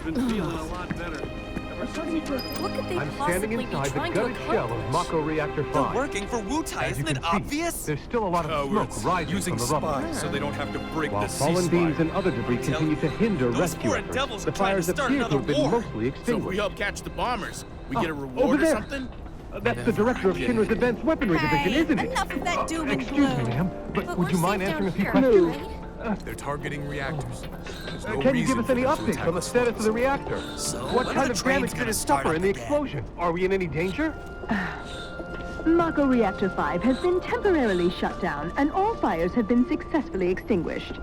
been feeling a lot better. Ever since he heard What could they I'm standing possibly be inside the trying to gutted shell of accomplish? Mako Reactor 5. They're working for Wu-Tai, As you isn't can it see, obvious? there's still a lot of smoke rising Using from the rubble. spies so they don't have to break While the fallen beams ceasefire. and other debris continue to hinder those rescue foreign efforts, devils the are trying to fires start appear to another have been war. mostly So if we extinguished. help catch the bombers, we get a over reward or there. something? That's the director of Shinra's Advanced Weaponry Division, isn't it? Enough of that doom and Excuse me, gloom. ma'am, but would we're you mind safe answering a down few here, questions? right? They're targeting reactors. There's no Can you give reason us for any them to updates attack on the status of the reactor? So, What when kind are of the trains damage did gonna it start suffer up in the again? explosion? Are we in any danger? Mako Reactor 5 has been temporarily shut down, and all fires have been successfully extinguished.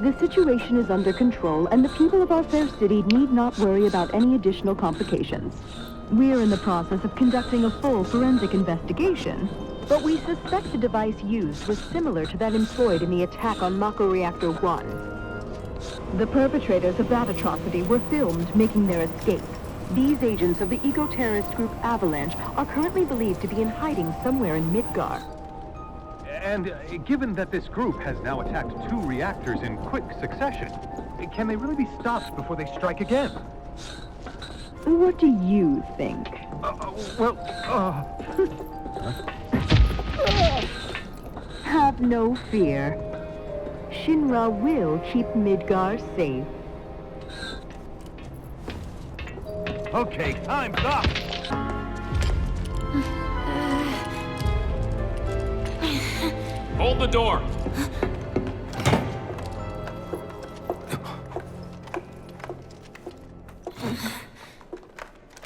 The situation is under control, and the people of our fair city need not worry about any additional complications. We are in the process of conducting a full forensic investigation, but we suspect the device used was similar to that employed in the attack on Mako Reactor 1. The perpetrators of that atrocity were filmed making their escape. These agents of the eco-terrorist group Avalanche are currently believed to be in hiding somewhere in Midgar. And given that this group has now attacked 2 reactors in quick succession, can they really be stopped before they strike again? What do you think? Have no fear. Shinra will keep Midgar safe. Okay, time's up! Hold the door!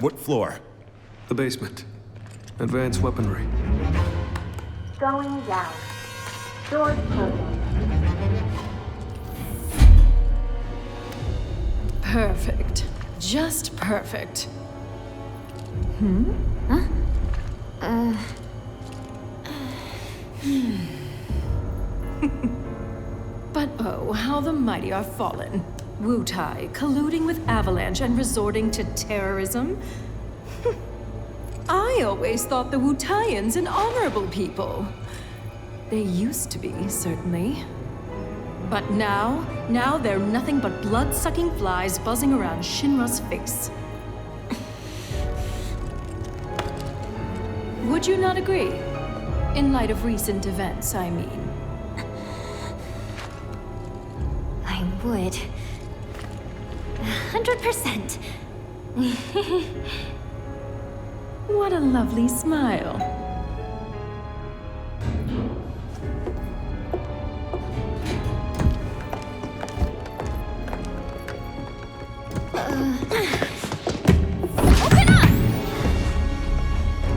What floor? The basement. Advanced weaponry. Going down. Doors closing. Perfect. Just perfect. But oh, how the mighty are fallen. Wu-Tai colluding with Avalanche and resorting to terrorism? I always thought the Wu-Taians an honorable people. They used to be, certainly. But now they're nothing but blood-sucking flies buzzing around Shinra's face. Would you not agree? In light of recent events, I mean. I would. 100%. What a lovely smile.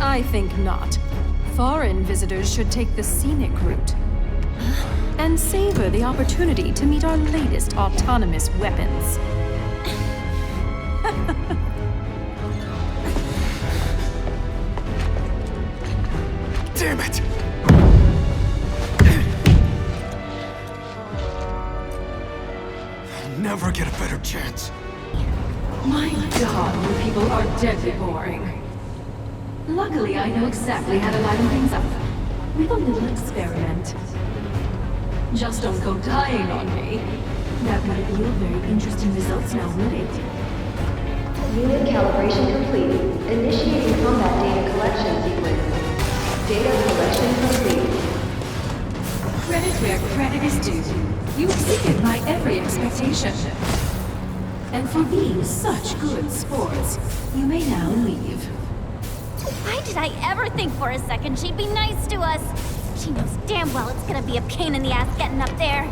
I think not. Foreign visitors should take the scenic route. And savor the opportunity to meet our latest autonomous weapons. Damn it! I'll never get a better chance. My God, you people are deadly boring. Luckily, I know exactly how to liven things up. With a little experiment. Just don't go dying on me. That would yield very interesting results now, would it? Unit calibration complete. Initiating combat data collection sequence. Data collection complete. Credit where credit is due. You exceeded my every expectation. And for being such good sports, you may now leave. Why did I ever think for a second she'd be nice to us? She knows damn well it's gonna be a pain in the ass getting up there.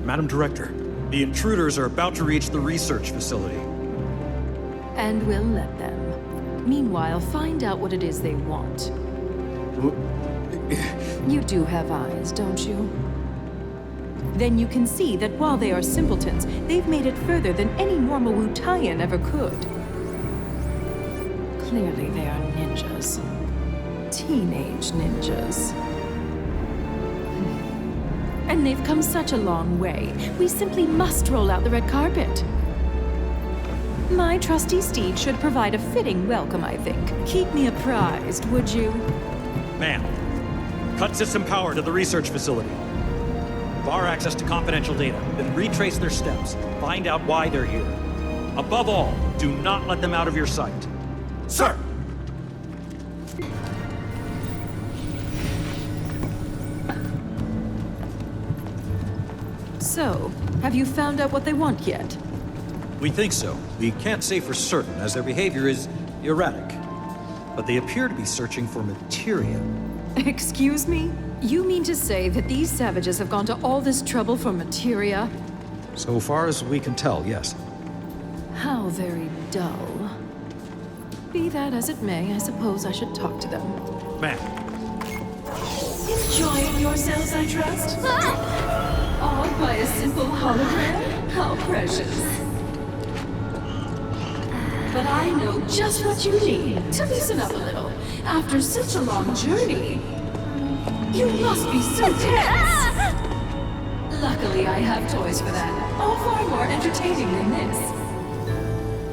Madam Director, the intruders are about to reach the research facility. And we'll let them. Meanwhile, find out what it is they want. You do have eyes, don't you? Then you can see that while they are simpletons, they've made it further than any normal Wu-Taian ever could. Clearly they are ninjas. Teenage ninjas. And they've come such a long way. We simply must roll out the red carpet. My trusty steed should provide a fitting welcome, I think. Keep me apprised, would you? Ma'am, cut system power to the research facility. bar access to confidential data, then retrace their steps. Find out why they're here. Above all, do not let them out of your sight. Sir! So, have you found out what they want yet? We think so. We can't say for certain, as their behavior is erratic. But they appear to be searching for materia. Excuse me? You mean to say that these savages have gone to all this trouble for materia? So far as we can tell, yes. How very dull. Be that as it may, I suppose I should talk to them. Ma'am. Enjoying yourselves, I trust? Awed by a simple hologram? How precious. But I know just what you need to loosen up a little. After such a long journey, you must be so tense. Luckily, I have toys for that. All far more entertaining than this.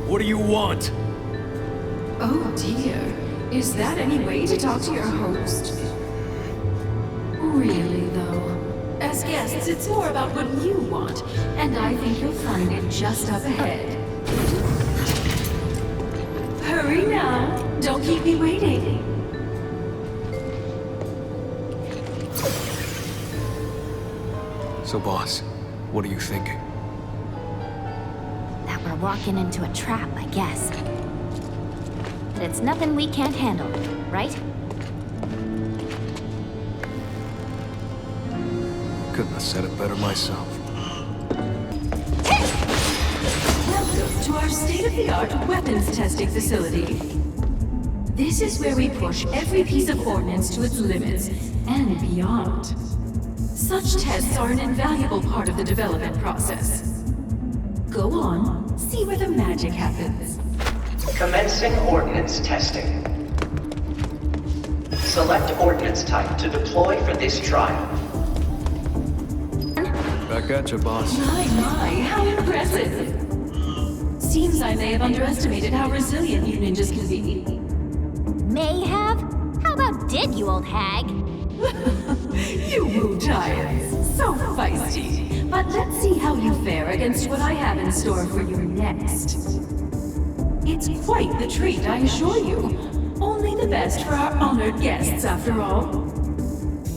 What do you want? Oh dear. Is that any way to talk to your host? Really, though. As guests, it's more about what you want, and I think you'll find it just up ahead. Hurry now! Don't keep me waiting! So, boss, what are you thinking? That we're walking into a trap, I guess. But it's nothing we can't handle, right? Couldn't have said it better myself. Welcome to our state-of-the-art weapons testing facility. This is where we push every piece of ordnance to its limits, and beyond. Such tests are an invaluable part of the development process. Go on, see where the magic happens. Commencing ordnance testing. Select ordnance type to deploy for this trial. Back at you, boss. My, how impressive! Seems I may have underestimated how resilient you ninjas can be. May have? How about did, you old hag? You Wu Giants, so feisty. But let's see how you fare against what I have in store for you next. It's quite the treat, I assure you. Only the best for our honored guests, after all.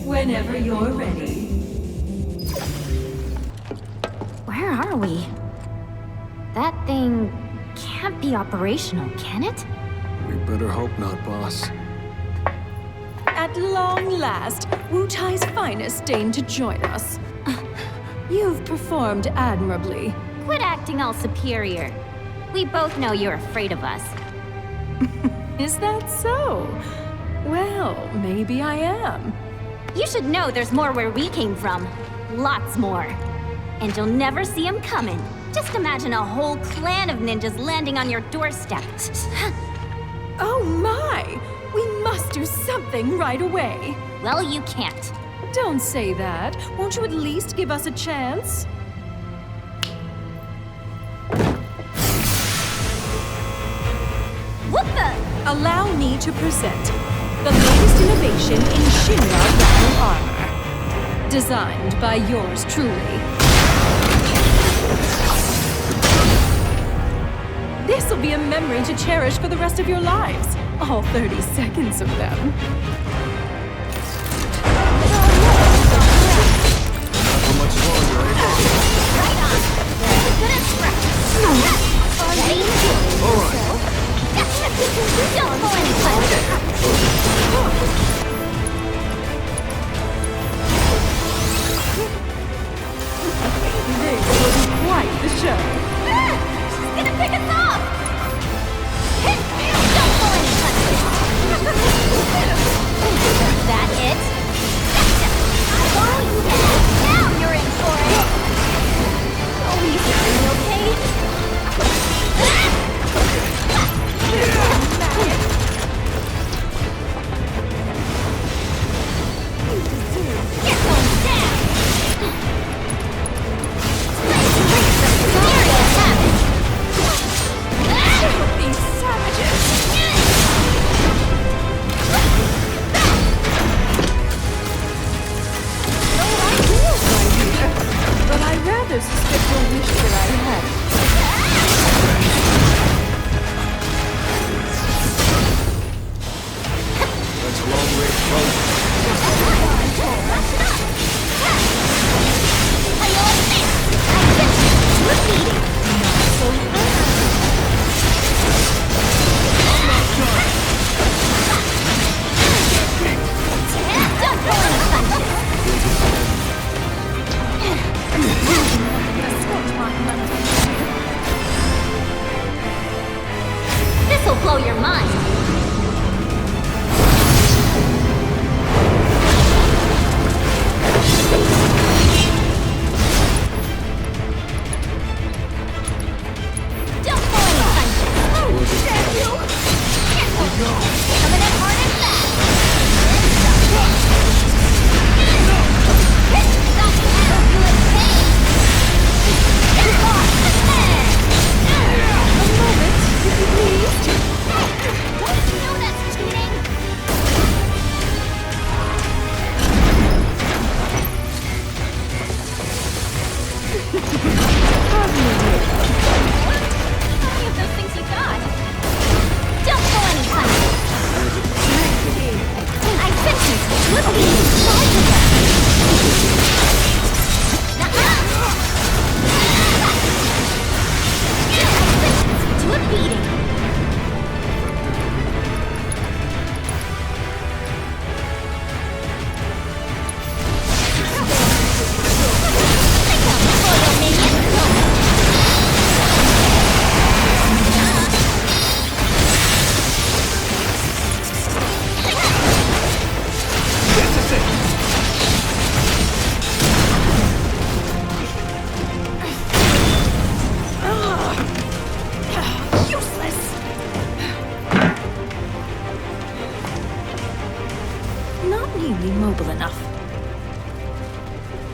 Whenever you're ready. Where are we? That thing can't be operational, can it? We better hope not, boss. At long last, Wu Tai's finest deigned to join us. You've performed admirably. Quit acting all superior. We both know you're afraid of us. Is that so? Well, maybe I am. You should know there's more where we came from. Lots more. And you'll never see them coming. Just imagine a whole clan of ninjas landing on your doorstep. Oh my! We must do something right away. Well, you can't. Don't say that. Won't you at least give us a chance? What the? Allow me to present the latest innovation in Shinra Battle Armor. Designed by yours truly. This'll be a memory to cherish for the rest of your lives. All 30 seconds of them. How much longer, eh? Right on. Very good at scratch. Ready? All right. Don't pull any punches. This will be quite the show. She's gonna pick us off! Don't pull any punches!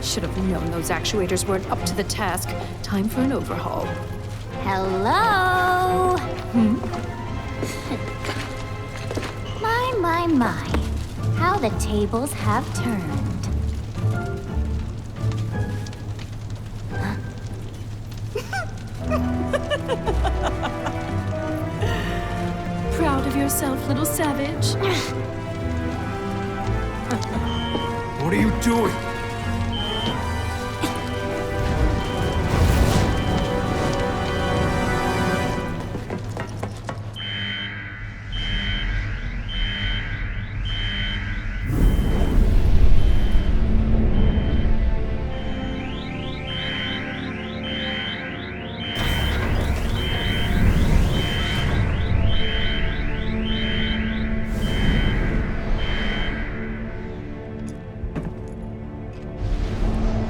Should have known those actuators weren't up to the task. Time for an overhaul. Hello? My. How the tables have turned. Proud of yourself, little savage? What are you doing?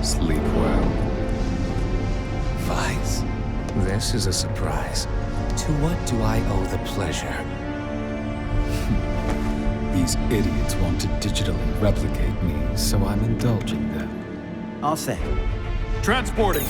Sleep well. Vice, this is a surprise. To what do I owe the pleasure? These idiots want to digitally replicate me, so I'm indulging them. I'll say. Transporting.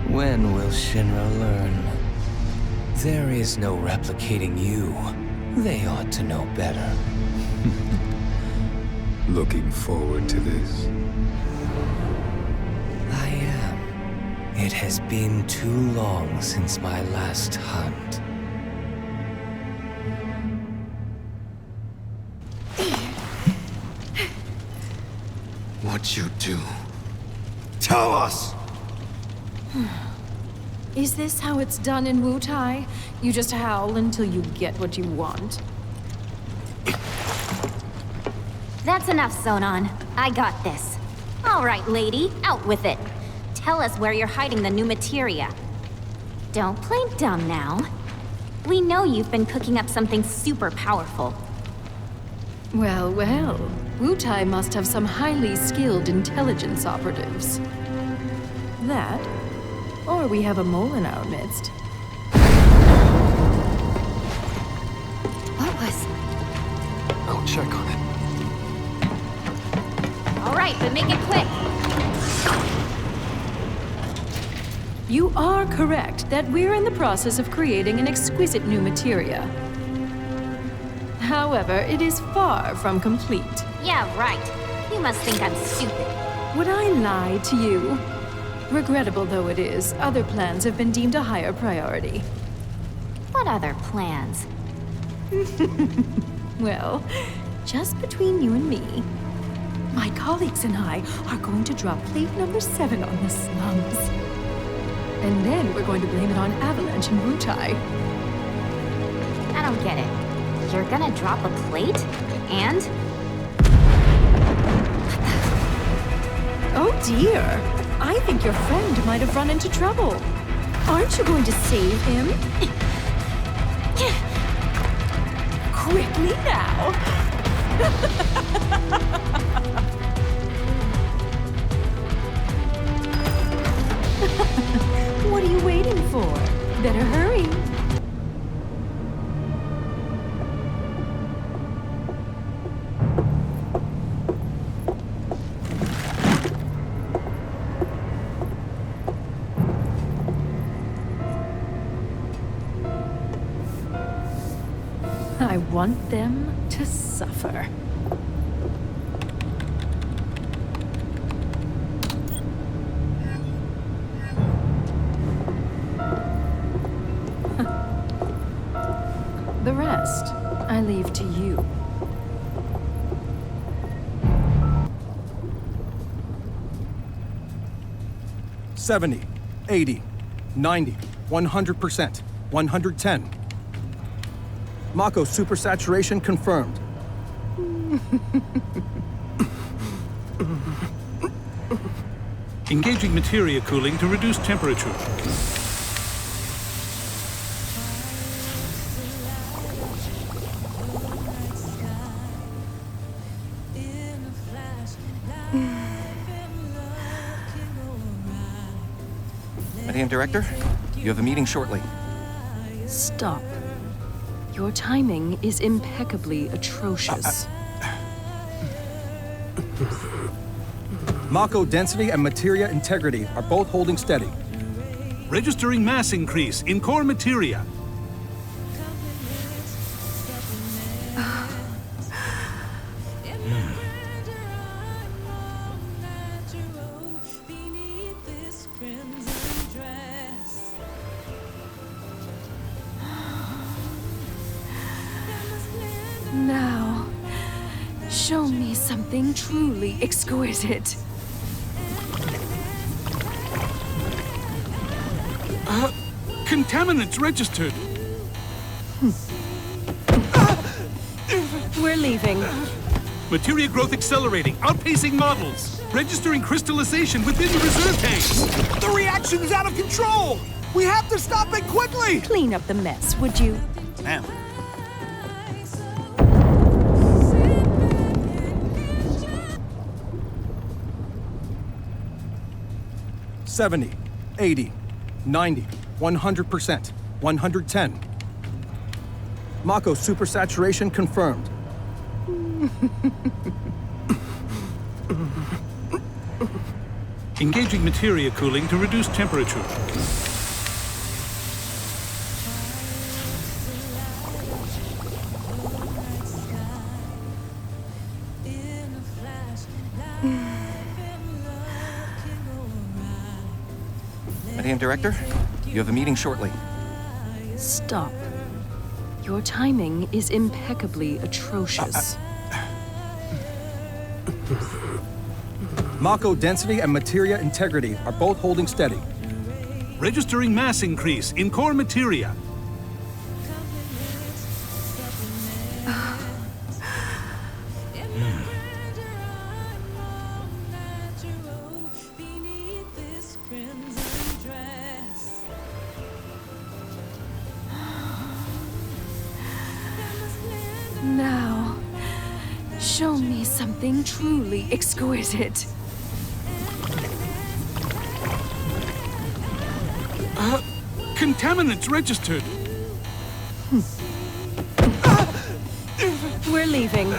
When will Shinra learn? There is no replicating you. They ought to know better. Looking forward to this? I am. It has been too long since my last hunt. What'd you do? Tell us! Is this how it's done in Wutai? You just howl until you get what you want? That's enough, Sonon. I got this. All right, lady, out with it. Tell us where you're hiding the new materia. Don't play dumb now. We know you've been cooking up something super powerful. Well, Wutai must have some highly skilled intelligence operatives. That, or we have a mole in our midst. What was... I'll check on it. All right, but make it quick. You are correct that we're in the process of creating an exquisite new materia. However, it is far from complete. Yeah, right. You must think I'm stupid. Would I lie to you? Regrettable though it is, other plans have been deemed a higher priority. What other plans? Well, just between you and me, my colleagues and I are going to drop plate number 7 on the slums. And then we're going to blame it on Avalanche and Wutai. I don't get it. You're gonna drop a plate? And? Oh dear! I think your friend might have run into trouble. Aren't you going to save him? Quickly now! What are you waiting for? Better hurry. I want them to suffer. The rest, I leave to you. $70, $80, $90, 100%, 110. Mako supersaturation confirmed. Engaging materia cooling to reduce temperature. Director? You have a meeting shortly. Stop. Your timing is impeccably atrocious. Mako density and materia integrity are both holding steady. Registering mass increase in core materia. Now, show me something truly exquisite. Contaminants registered. We're leaving. Materia growth accelerating, outpacing models. Registering crystallization within the reserve tanks. The reaction is out of control! We have to stop it quickly! Clean up the mess, would you? Ma'am. $70, $80, $90, 100%, 110. Mako supersaturation confirmed. Engaging materia cooling to reduce temperature. Madam Director, you have a meeting shortly. Stop. Your timing is impeccably atrocious. Mako density and materia integrity are both holding steady. Registering mass increase in core materia. Now, show me something truly exquisite. Contaminants registered. We're leaving.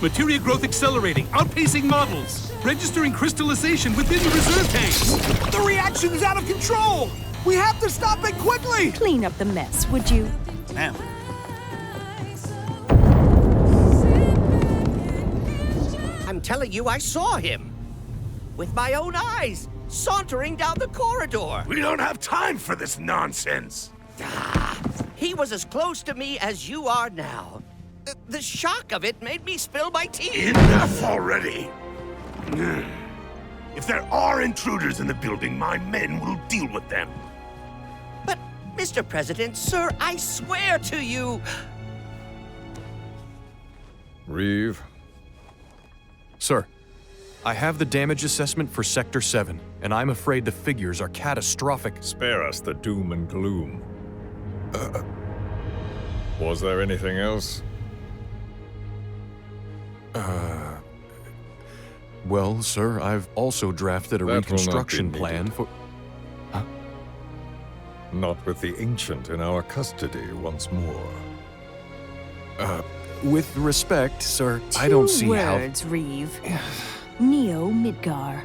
Materia growth accelerating, outpacing models. Registering crystallization within the reserve tanks. The reaction is out of control! We have to stop it quickly! Clean up the mess, would you? Ma'am. I'm telling you, I saw him. With my own eyes, sauntering down the corridor. We don't have time for this nonsense. He was as close to me as you are now. The shock of it made me spill my tea. Enough already! If there are intruders in the building, my men will deal with them. But, Mr. President, sir, I swear to you... Reeve. Sir, I have the damage assessment for Sector 7, and I'm afraid the figures are catastrophic. Spare us the doom and gloom. Was there anything else? Well, sir, I've also drafted a reconstruction plan for... Huh? Not with the Ancient in our custody once more. With respect, sir, I don't see how... 2 words, Reeve. Neo Midgar.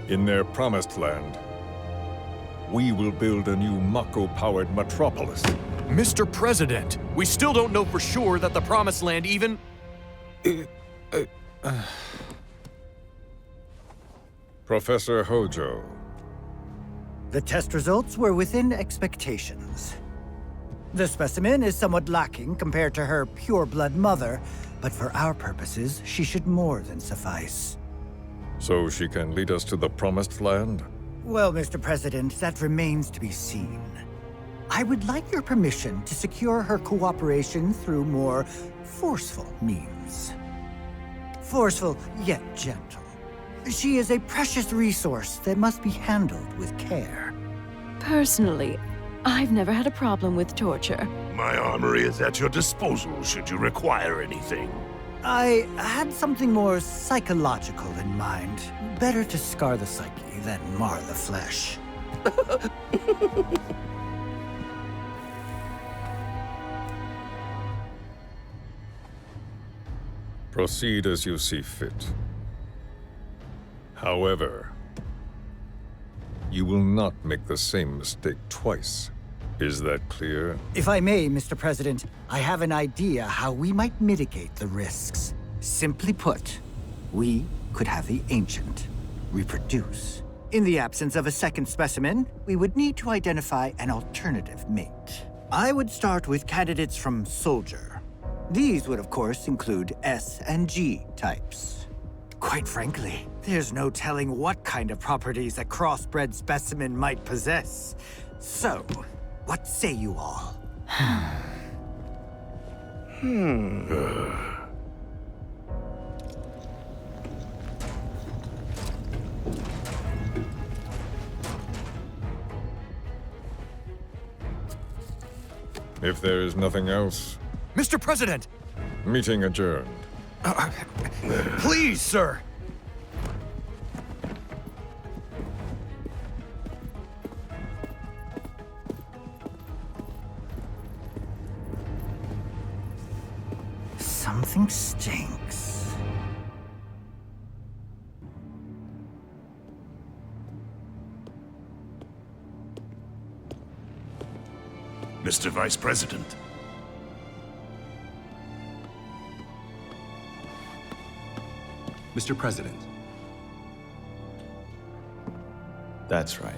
In their promised land, we will build a new Mako-powered metropolis. Mr. President, we still don't know for sure that the Promised Land even... Professor Hojo. The test results were within expectations. The specimen is somewhat lacking compared to her pure-blood mother, but for our purposes, she should more than suffice. So she can lead us to the Promised Land? Well, Mr. President, that remains to be seen. I would like your permission to secure her cooperation through more forceful means. Forceful, yet gentle. She is a precious resource that must be handled with care. Personally, I've never had a problem with torture. My armory is at your disposal should you require anything. I had something more psychological in mind. Better to scar the psyche than mar the flesh. Proceed as you see fit. However, you will not make the same mistake twice. Is that clear? If I may, Mr. President, I have an idea how we might mitigate the risks. Simply put, we could have the Ancient reproduce. In the absence of a second specimen, we would need to identify an alternative mate. I would start with candidates from Soldier. These would, of course, include S and G types. Quite frankly, there's no telling what kind of properties a crossbred specimen might possess. So, what say you all? If there is nothing else, Mr. President! meeting adjourned. Please, sir! Something stinks. Mr. Vice President. Mr. President. That's right.